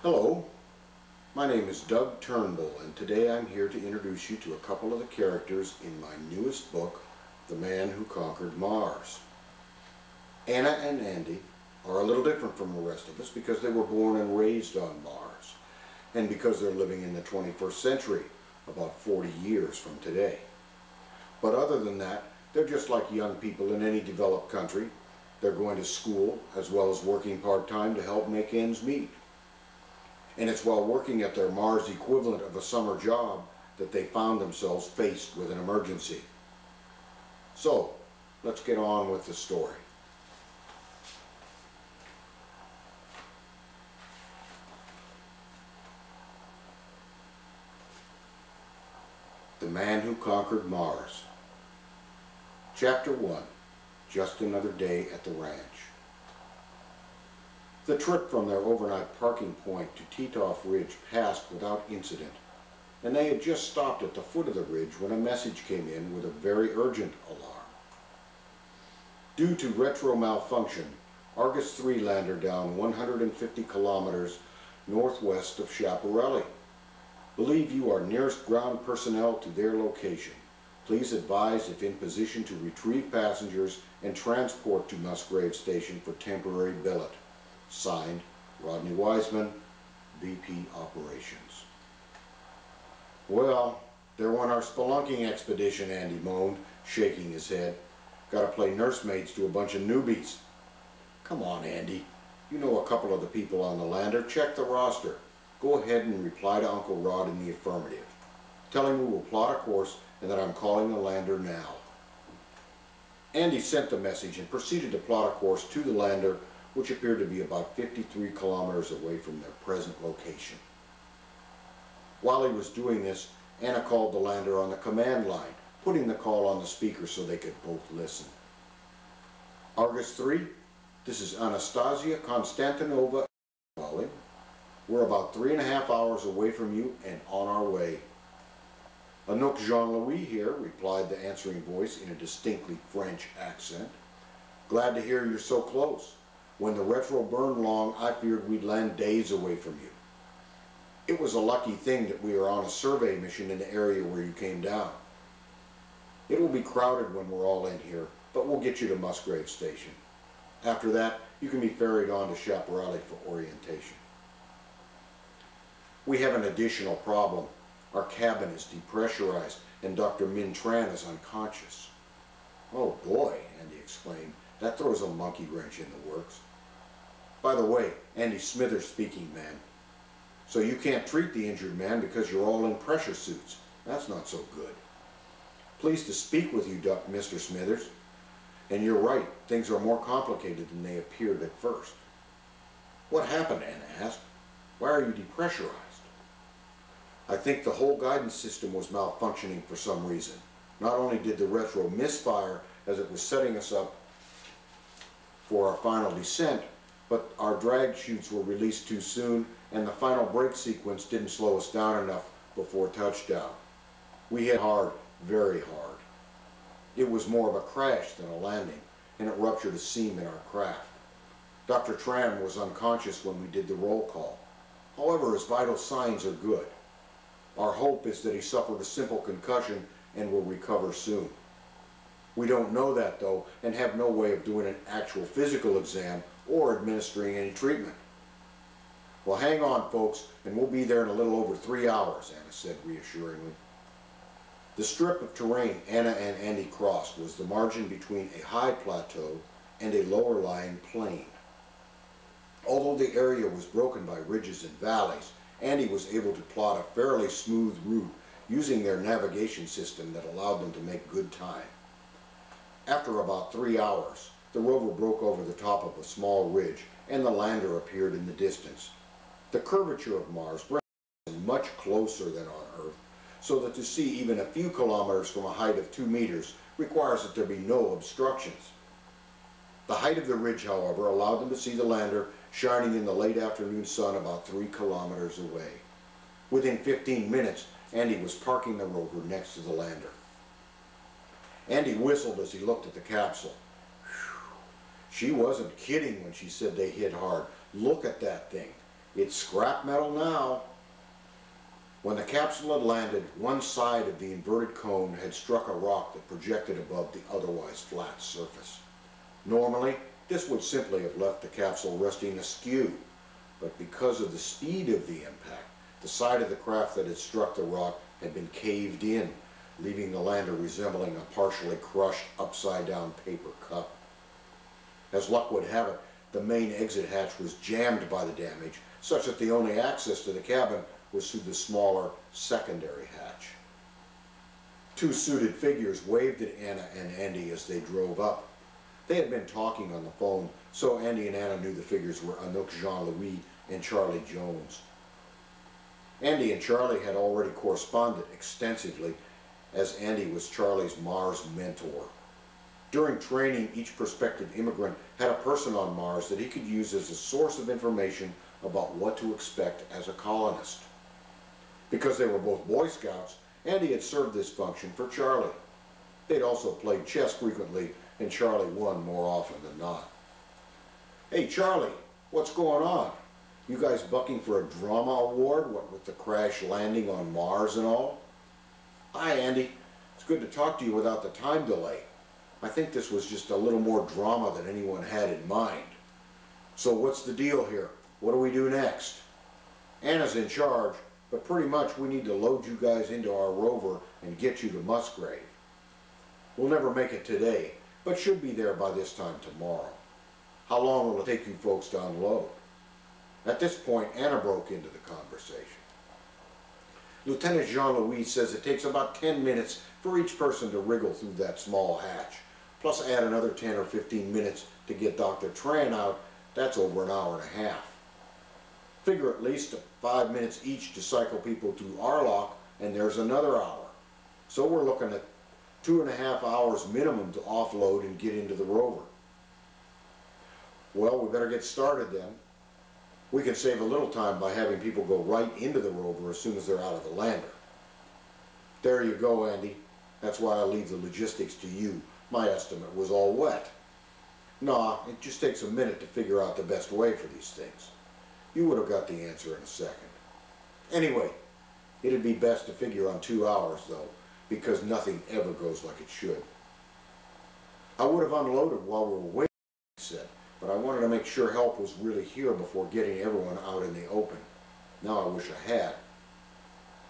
Hello, my name is Doug Turnbull, and today I'm here to introduce you to a couple of the characters in my newest book, The Man Who Conquered Mars. Anna and Andy are a little different from the rest of us because they were born and raised on Mars, and because they're living in the 21st century, about 40 years from today. But other than that, they're just like young people in any developed country. They're going to school as well as working part-time to help make ends meet. And it's while working at their Mars equivalent of a summer job that they found themselves faced with an emergency. So, let's get on with the story. The Man Who Conquered Mars. Chapter 1. Just Another Day at the Ranch. The trip from their overnight parking point to Titoff Ridge passed without incident, and they had just stopped at the foot of the ridge when a message came in with a very urgent alarm. Due to retro malfunction, Argus 3 lander down 150 kilometers northwest of Schiaparelli. Believe you are nearest ground personnel to their location. Please advise if in position to retrieve passengers and transport to Musgrave Station for temporary billet. Signed, Rodney Wiseman, VP Operations. Well, there went our spelunking expedition, Andy moaned, shaking his head. Gotta play nursemaids to a bunch of newbies. Come on, Andy. You know a couple of the people on the lander. Check the roster. Go ahead and reply to Uncle Rod in the affirmative. Tell him we will plot a course and that I'm calling the lander now. Andy sent the message and proceeded to plot a course to the lander, which appeared to be about 53 kilometers away from their present location. While he was doing this, Anna called the lander on the command line, putting the call on the speaker so they could both listen. Argus 3, this is Anastasia Konstantinova calling. We're about 3.5 hours away from you and on our way. Anouk Jean-Louis here, replied the answering voice in a distinctly French accent. Glad to hear you're so close. When the retro burned long, I feared we'd land days away from you. It was a lucky thing that we are on a survey mission in the area where you came down. It will be crowded when we're all in here, but we'll get you to Musgrave Station. After that, you can be ferried on to Schiaparelli for orientation. We have an additional problem. Our cabin is depressurized and Dr. Min Tran is unconscious. Oh boy, Andy exclaimed. That throws a monkey wrench in the works. By the way, Andy Smithers speaking, man. So you can't treat the injured man because you're all in pressure suits. That's not so good. Pleased to speak with you, Mr. Smithers. And you're right, things are more complicated than they appeared at first. What happened, Anna asked. Why are you depressurized? I think the whole guidance system was malfunctioning for some reason. Not only did the retro misfire as it was setting us up for our final descent, but our drag chutes were released too soon and the final brake sequence didn't slow us down enough before touchdown. We hit hard, very hard. It was more of a crash than a landing, and it ruptured a seam in our craft. Dr. Tran was unconscious when we did the roll call. However, his vital signs are good. Our hope is that he suffered a simple concussion and will recover soon. We don't know that, though, and have no way of doing an actual physical exam or administering any treatment. Well, hang on, folks, and we'll be there in a little over 3 hours, Anna said reassuringly. The strip of terrain Anna and Andy crossed was the margin between a high plateau and a lower-lying plain. Although the area was broken by ridges and valleys, Andy was able to plot a fairly smooth route using their navigation system that allowed them to make good time. After about 3 hours, the rover broke over the top of a small ridge and the lander appeared in the distance. The curvature of Mars brings us much closer than on Earth, so that to see even a few kilometers from a height of 2 meters requires that there be no obstructions. The height of the ridge, however, allowed them to see the lander shining in the late afternoon sun about 3 kilometers away. Within 15 minutes, Andy was parking the rover next to the lander. Andy whistled as he looked at the capsule. Whew. She wasn't kidding when she said they hit hard. Look at that thing. It's scrap metal now. When the capsule had landed, one side of the inverted cone had struck a rock that projected above the otherwise flat surface. Normally, this would simply have left the capsule resting askew, but because of the speed of the impact, the side of the craft that had struck the rock had been caved in, leaving the lander resembling a partially crushed, upside-down paper cup. As luck would have it, the main exit hatch was jammed by the damage, such that the only access to the cabin was through the smaller secondary hatch. Two suited figures waved at Anna and Andy as they drove up. They had been talking on the phone, so Andy and Anna knew the figures were Anouk Jean-Louis and Charlie Jones. Andy and Charlie had already corresponded extensively, as Andy was Charlie's Mars mentor. During training, each prospective immigrant had a person on Mars that he could use as a source of information about what to expect as a colonist. Because they were both Boy Scouts, Andy had served this function for Charlie. They'd also played chess frequently, and Charlie won more often than not. "Hey Charlie, what's going on? You guys bucking for a drama award, what with the crash landing on Mars and all?" "Hi Andy, it's good to talk to you without the time delay. I think this was just a little more drama than anyone had in mind. So what's the deal here? What do we do next?" "Anna's in charge, but pretty much we need to load you guys into our rover and get you to Musgrave. We'll never make it today, but should be there by this time tomorrow. How long will it take you folks to unload?" At this point, Anna broke into the conversation. "Lieutenant Jean-Louis says it takes about 10 minutes for each person to wriggle through that small hatch, plus add another 10 or 15 minutes to get Dr. Tran out. That's over an hour and a half. Figure at least 5 minutes each to cycle people through our lock, and there's another hour. So we're looking at 2.5 hours minimum to offload and get into the rover." "Well, we better get started then. We can save a little time by having people go right into the rover as soon as they're out of the lander." "There you go, Andy. That's why I leave the logistics to you. My estimate was all wet." "Nah, it just takes a minute to figure out the best way for these things. You would have got the answer in a second. Anyway, it'd be best to figure on 2 hours, though, because nothing ever goes like it should." "I would have unloaded while we were waiting," he said, "but I wanted to make sure help was really here before getting everyone out in the open. Now I wish I had."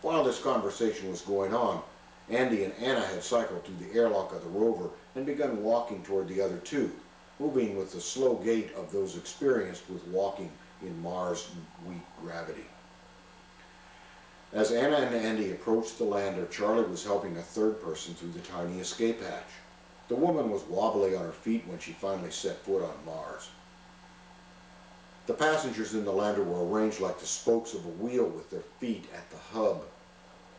While this conversation was going on, Andy and Anna had cycled through the airlock of the rover and begun walking toward the other two, moving with the slow gait of those experienced with walking in Mars' weak gravity. As Anna and Andy approached the lander, Charlie was helping a third person through the tiny escape hatch. The woman was wobbly on her feet when she finally set foot on Mars. The passengers in the lander were arranged like the spokes of a wheel with their feet at the hub.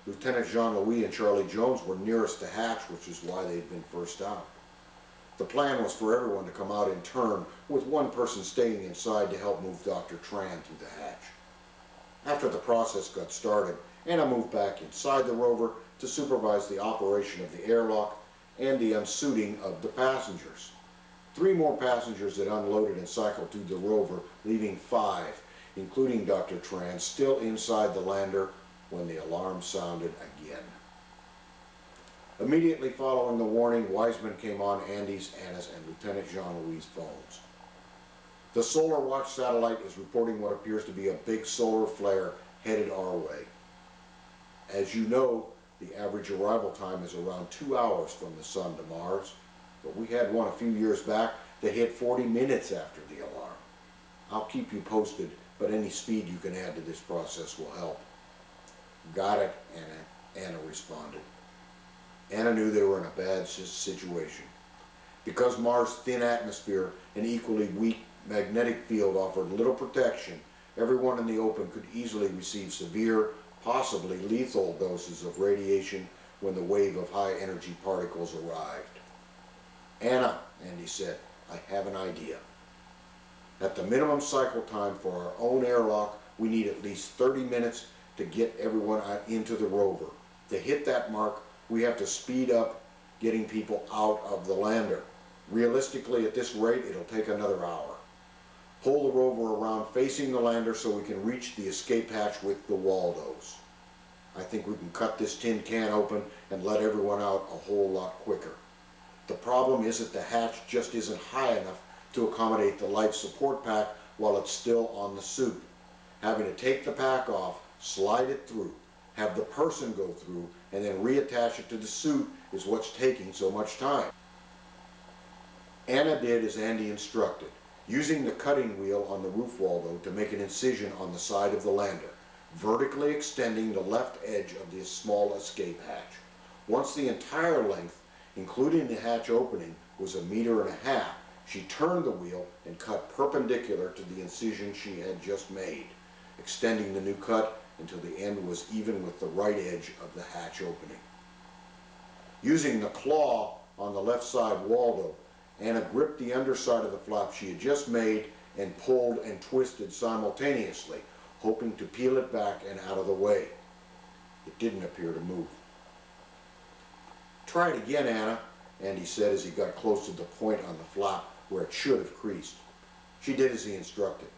Lieutenant Jean-Louis and Charlie Jones were nearest the hatch, which is why they'd been first out. The plan was for everyone to come out in turn, with one person staying inside to help move Dr. Tran through the hatch. After the process got started, Anna moved back inside the rover to supervise the operation of the airlock and the unsuiting of the passengers. 3 more passengers had unloaded and cycled through the rover, leaving 5, including Dr. Tran, still inside the lander when the alarm sounded again. Immediately following the warning, Wiseman came on Andy's, Anna's, and Lieutenant Jean-Louis' phones. "The Solar Watch satellite is reporting what appears to be a big solar flare headed our way. As you know, the average arrival time is around 2 hours from the Sun to Mars, but we had one a few years back that hit 40 minutes after the alarm. I'll keep you posted, but any speed you can add to this process will help." "Got it," Anna responded. Anna knew they were in a bad situation. Because Mars' thin atmosphere and equally weak magnetic field offered little protection, everyone in the open could easily receive severe, possibly lethal doses of radiation when the wave of high-energy particles arrived. "Anna," Andy said, "I have an idea. At the minimum cycle time for our own airlock, we need at least 30 minutes to get everyone into the rover. To hit that mark, we have to speed up getting people out of the lander. Realistically, at this rate, it'll take another hour. Pull the rover around facing the lander so we can reach the escape hatch with the Waldos. I think we can cut this tin can open and let everyone out a whole lot quicker. The problem is that the hatch just isn't high enough to accommodate the life support pack while it's still on the suit. Having to take the pack off, slide it through, have the person go through, and then reattach it to the suit is what's taking so much time. Anna did as Andy instructed, using the cutting wheel on the roof Waldo to make an incision on the side of the lander, vertically extending the left edge of the small escape hatch. Once the entire length, including the hatch opening, was 1.5 meters, she turned the wheel and cut perpendicular to the incision she had just made, extending the new cut until the end was even with the right edge of the hatch opening. Using the claw on the left side Waldo, Anna gripped the underside of the flap she had just made and pulled and twisted simultaneously, hoping to peel it back and out of the way. It didn't appear to move. "Try it again, Anna," Andy said as he got close to the point on the flap where it should have creased. She did as he instructed.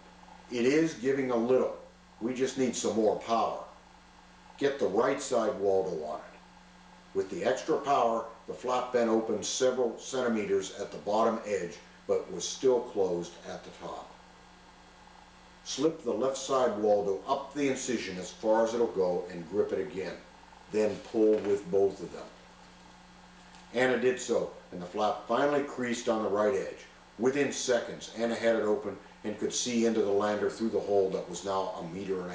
"It is giving a little. We just need some more power. Get the right side Waldo on it." With the extra power, the flap bent open several centimeters at the bottom edge, but was still closed at the top. Slip the left side Waldo up the incision as far as it'll go and grip it again. Then pull with both of them. Anna did so, and the flap finally creased on the right edge. Within seconds, Anna had it open and could see into the lander through the hole that was now 1.5 meters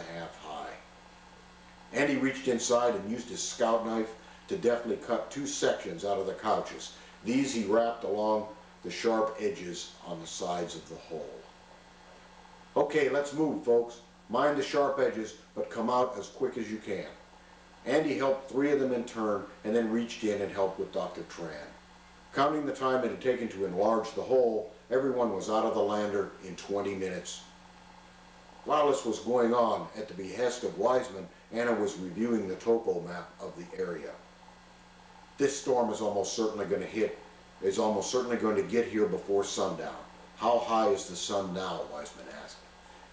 high. Andy reached inside and used his scout knife to deftly cut 2 sections out of the couches. These he wrapped along the sharp edges on the sides of the hole. "Okay, let's move, folks. Mind the sharp edges, but come out as quick as you can." Andy helped 3 of them in turn and then reached in and helped with Dr. Tran. Counting the time it had taken to enlarge the hole, everyone was out of the lander in 20 minutes. While this was going on, at the behest of Wiseman, Anna was reviewing the topo map of the area. "This storm is almost certainly going to get here before sundown. How high is the sun now?" Wiseman asked.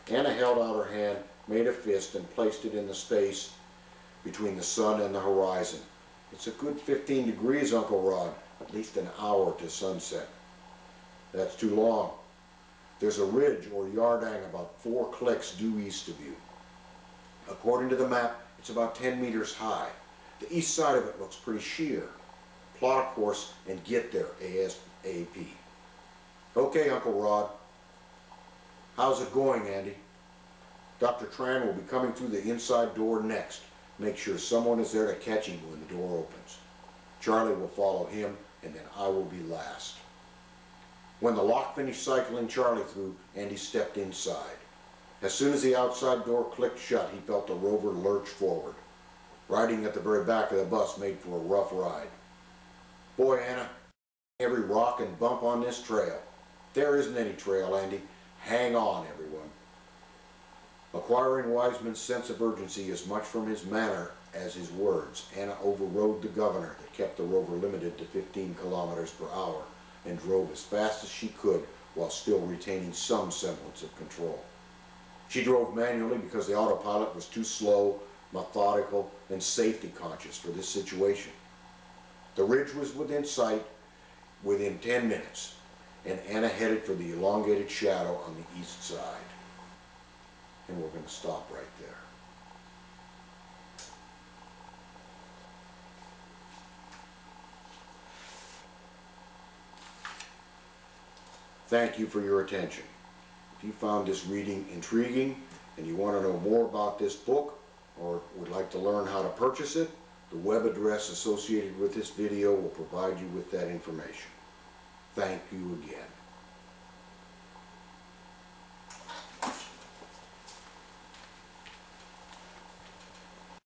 Anna held out her hand, made a fist, and placed it in the space between the sun and the horizon. "It's a good 15 degrees, Uncle Rod. At least an hour to sunset." "That's too long. There's a ridge or yardang about 4 clicks due east of you. According to the map, it's about 10 meters high. The east side of it looks pretty sheer. Plot a course and get there ASAP." "Okay, Uncle Rod." "How's it going, Andy?" "Dr. Tran will be coming through the inside door next. Make sure someone is there to catch him when the door opens. Charlie will follow him, and then I will be last." When the lock finished cycling Charlie through, Andy stepped inside. As soon as the outside door clicked shut, he felt the rover lurch forward. Riding at the very back of the bus made for a rough ride. "Boy, Anna, every rock and bump on this trail." "There isn't any trail, Andy. Hang on, everyone." Acquiring Wiseman's sense of urgency as much from his manner as his words, Anna overrode the governor that kept the rover limited to 15 kilometers per hour and drove as fast as she could while still retaining some semblance of control. She drove manually because the autopilot was too slow, methodical, and safety conscious for this situation. The ridge was within sight within 10 minutes, and Anna headed for the elongated shadow on the east side. And we're going to stop right there. Thank you for your attention. If you found this reading intriguing and you want to know more about this book or would like to learn how to purchase it, the web address associated with this video will provide you with that information. Thank you again.